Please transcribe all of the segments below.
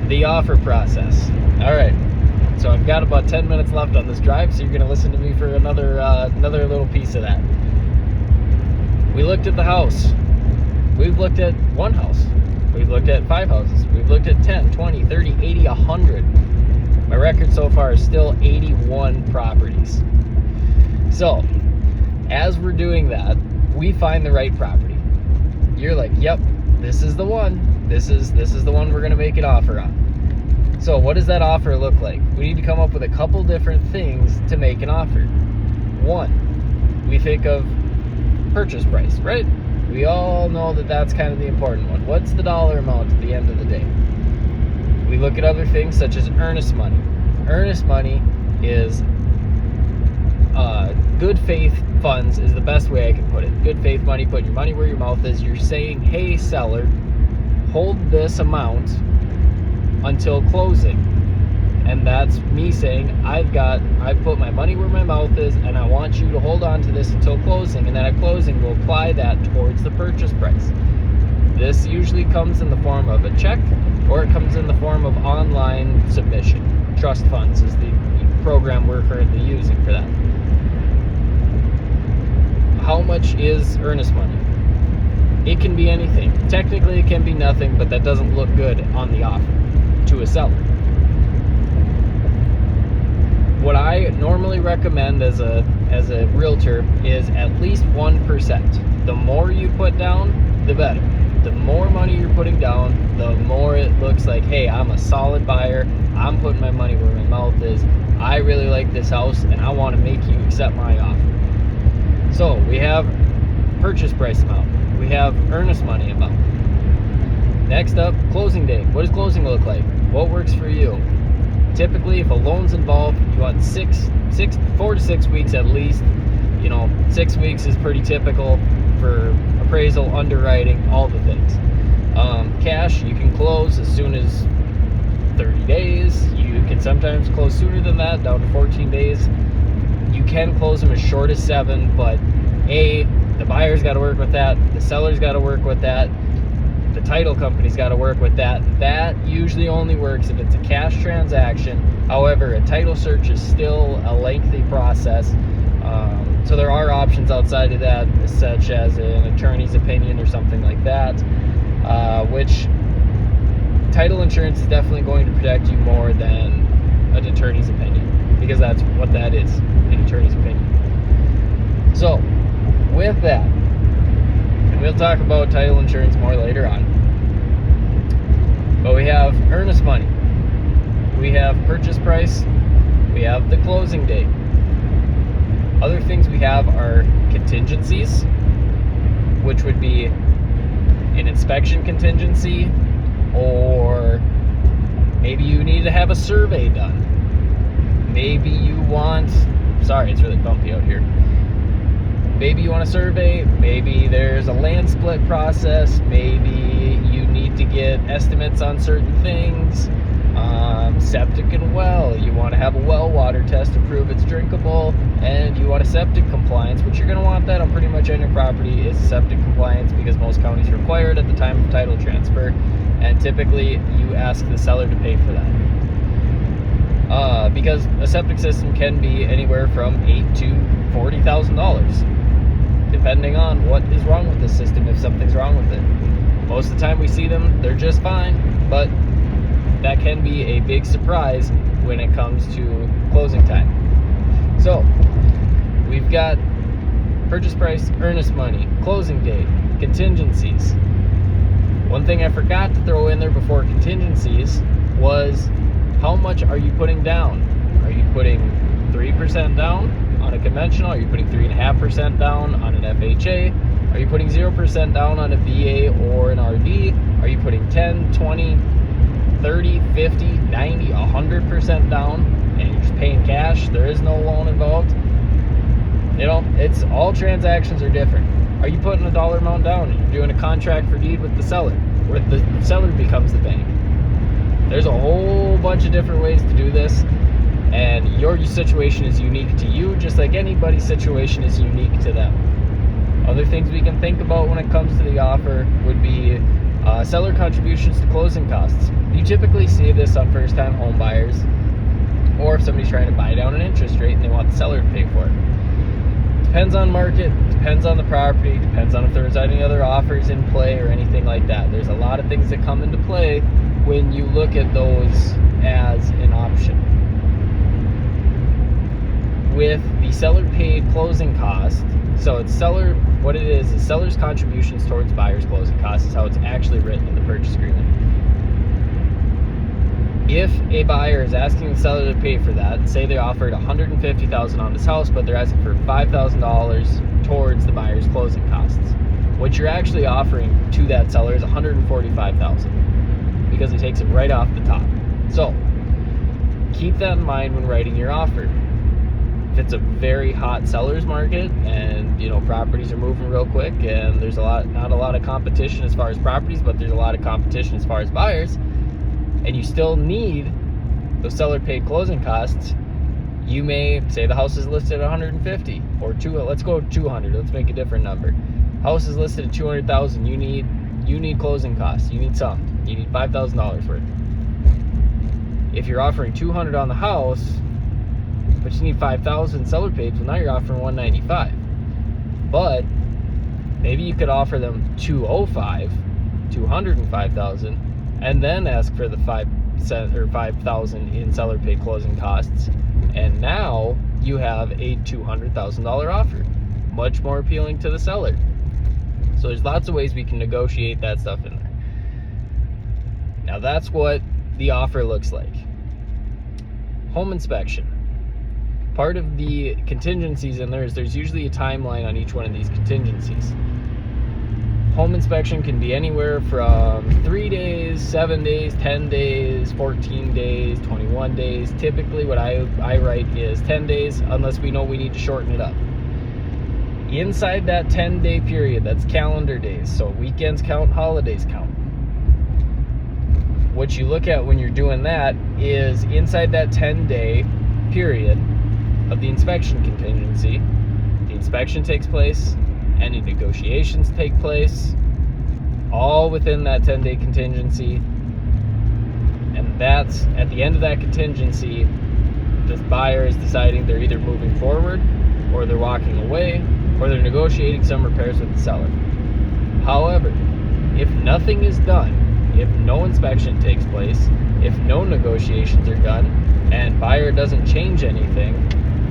the offer process. All right. So I've got about 10 minutes left on this drive, so you're going to listen to me for another little piece of that. We looked at the house. We've looked at one house. We've looked at 5 houses. We've looked at 10, 20, 30, 80, 100. My record so far is still 81 properties. So, as we're doing that, we find the right property. You're like, yep, this is the one. This is the one we're going to make an offer on. So what does that offer look like? We need to come up with a couple different things to make an offer. One, we think of purchase price, right? We all know that that's kind of the important one. What's the dollar amount at the end of the day? We look at other things such as earnest money. Earnest money is good faith funds is the best way I can put it. Good faith money, put your money where your mouth is. You're saying, hey seller, hold this amount until closing. And that's me saying, I've put my money where my mouth is, and I want you to hold on to this until closing, and then at closing we'll apply that towards the purchase price. This usually comes in the form of a check, or it comes in the form of online submission. Trust funds is the program we're currently using for that. How much is earnest money? It can be anything. Technically it can be nothing, but that doesn't look good on the offer to a seller. What I normally recommend as a realtor is at least 1%. The more you put down, the better. The more money you're putting down, the more it looks like, hey, I'm a solid buyer. I'm putting my money where my mouth is. I really like this house, and I want to make you accept my offer. So we have purchase price amount. We have earnest money amount. Next up, closing date. What does closing look like? What works for you? Typically, if a loan's involved, you want 4 to 6 weeks at least. 6 weeks is pretty typical for appraisal, underwriting, all the things. Cash, you can close as soon as 30 days. You can sometimes close sooner than that, down to 14 days. You can close them as short as 7, but the buyer's got to work with that, the seller's got to work with that, the title company's got to work with that. That usually only works if it's a cash transaction. However, a title search is still a lengthy process. So there are options outside of that, such as an attorney's opinion or something like that, which title insurance is definitely going to protect you more than an attorney's opinion, because that's what that is, an attorney's opinion. So, with that, and we'll talk about title insurance more later on, but we have earnest money, we have purchase price, we have the closing date. Other things we have are contingencies, which would be an inspection contingency, or maybe you need to have a survey done. Maybe you want, sorry, it's really bumpy out here. Maybe you want a survey, maybe there's a land split process, maybe you need to get estimates on certain things, septic and well, you want to have a well water test to prove it's drinkable, and you want a septic compliance, which you're going to want that on pretty much any property, is septic compliance, because most counties require it at the time of title transfer, and typically you ask the seller to pay for that. Because a septic system can be anywhere from $8,000 to $40,000, depending on what is wrong with the system, if something's wrong with it. Most of the time we see them, they're just fine, but that can be a big surprise when it comes to closing time. So, we've got purchase price, earnest money, closing date, contingencies. One thing I forgot to throw in there before contingencies was, how much are you putting down? Are you putting 3% down on a conventional? Are you putting 3.5% down on an FHA? Are you putting 0% down on a VA or an RD? Are you putting 10, 20, 30, 50, 90, 100% down, and you're just paying cash? There is no loan involved. It's all transactions are different. Are you putting a dollar amount down and you're doing a contract for deed with the seller, where the seller becomes the bank? There's a whole bunch of different ways to do this, and your situation is unique to you, just like anybody's situation is unique to them. Other things we can think about when it comes to the offer would be seller contributions to closing costs. You typically see this on first-time home buyers, or if somebody's trying to buy down an interest rate and they want the seller to pay for it. Depends on market, depends on the property, depends on if there's any other offers in play or anything like that. There's a lot of things that come into play when you look at those as an option. With the seller paid closing cost, so it's what it is seller's contributions towards buyer's closing costs is how it's actually written in the purchase agreement. If a buyer is asking the seller to pay for that, say they offered $150,000 on this house, but they're asking for $5,000 towards the buyer's closing costs, what you're actually offering to that seller is $145,000 because it takes it right off the top. So keep that in mind when writing your offer. If it's a very hot seller's market and properties are moving real quick and there's not a lot of competition as far as properties, but there's a lot of competition as far as buyers, and you still need those seller paid closing costs, you may say the house is listed at 150 or let's go 200. Let's make a different number. House is listed at 200,000. You need closing costs. You need some. You need $5,000 for it. If you're offering 200 on the house, but you need 5,000 seller paid, well, now you're offering 195. But maybe you could offer them 205,000, and then ask for the 5,000 in seller paid closing costs, and now you have a $200,000 offer, much more appealing to the seller. So there's lots of ways we can negotiate that stuff in there. Now that's what the offer looks like. Home inspection. Part of the contingencies in there is there's usually a timeline on each one of these contingencies. Home inspection can be anywhere from 3 days, 7 days, 10 days, 14 days, 21 days. Typically what I write is 10 days unless we know we need to shorten it up. Inside that 10-day period, that's calendar days, so weekends count, holidays count. What you look at when you're doing that is inside that 10-day period of the inspection contingency, the inspection takes place, any negotiations take place, all within that 10-day contingency. And that's at the end of that contingency, the buyer is deciding they're either moving forward or they're walking away or they're negotiating some repairs with the seller. However, if nothing is done, if no inspection takes place, if no negotiations are done, and buyer doesn't change anything,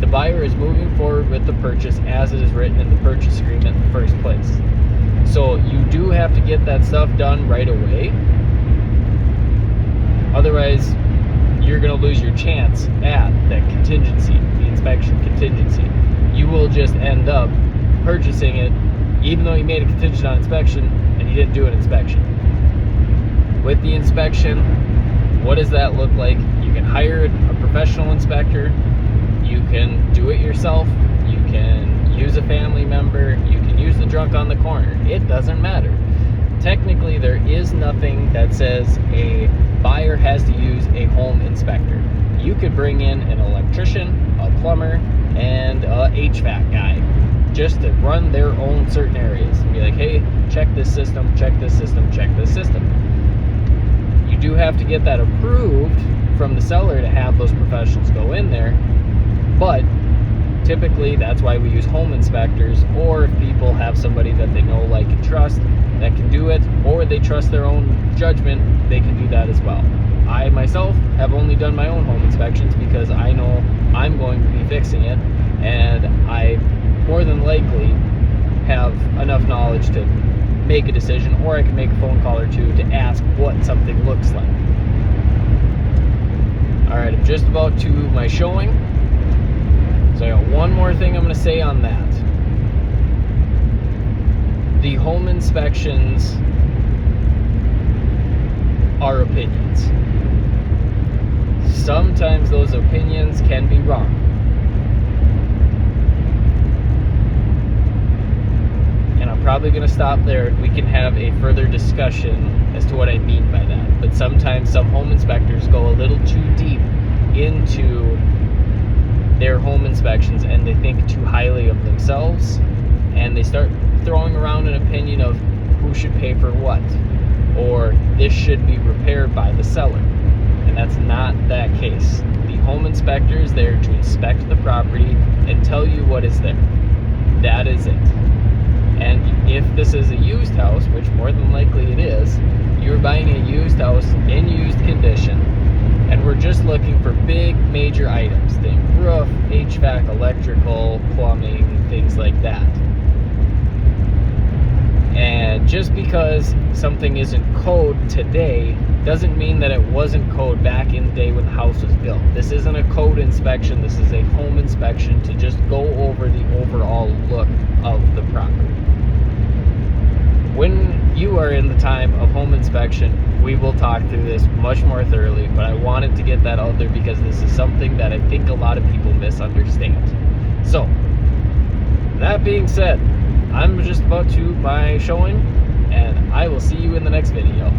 the buyer is moving forward with the purchase as it is written in the purchase agreement in the first place. So you do have to get that stuff done right away. Otherwise, you're going to lose your chance at that contingency, the inspection contingency. You will just end up purchasing it even though you made a contingent on inspection and you didn't do an inspection. With the inspection, what does that look like? You can hire a professional inspector. You can do it yourself. You can use a family member. You can use the drunk on the corner. It doesn't matter. Technically, there is nothing that says a buyer has to use a home inspector. You could bring in an electrician, a plumber, and a HVAC guy just to run their own certain areas and be like, hey, check this system, check this system, check this system. You do have to get that approved from the seller to have those professionals go in there, but typically that's why we use home inspectors, or if people have somebody that they know, like, and trust that can do it, or they trust their own judgment, they can do that as well. I myself have only done my own home inspections because I know I'm going to be fixing it, and I more than likely have enough knowledge to make a decision, or I can make a phone call or two to ask what something looks like. Alright, I'm just about to my showing, so I got one more thing I'm going to say on that. The home inspections are opinions. Sometimes those opinions can be wrong. And I'm probably going to stop there, and we can have a further discussion as to what I mean by that. But sometimes some home inspectors go a little too deep into their home inspections and they think too highly of themselves, and they start throwing around an opinion of who should pay for what. or this should be repaired by the seller. And that's not that case. The home inspector is there to inspect the property and tell you what is there. That is it. And if this is a used house, which more than likely it is, you're buying a used house in used condition, and we're just looking for big major items. Think roof, HVAC, electrical, plumbing, things like that. And just because something isn't code today doesn't mean that it wasn't code back in the day when the house was built. This isn't a code inspection, this is a home inspection to just go over the overall look of the property. When you are in the time of home inspection, we will talk through this much more thoroughly, but I wanted to get that out there because this is something that I think a lot of people misunderstand. So, that being said, I'm just about to my showing, and I will see you in the next video.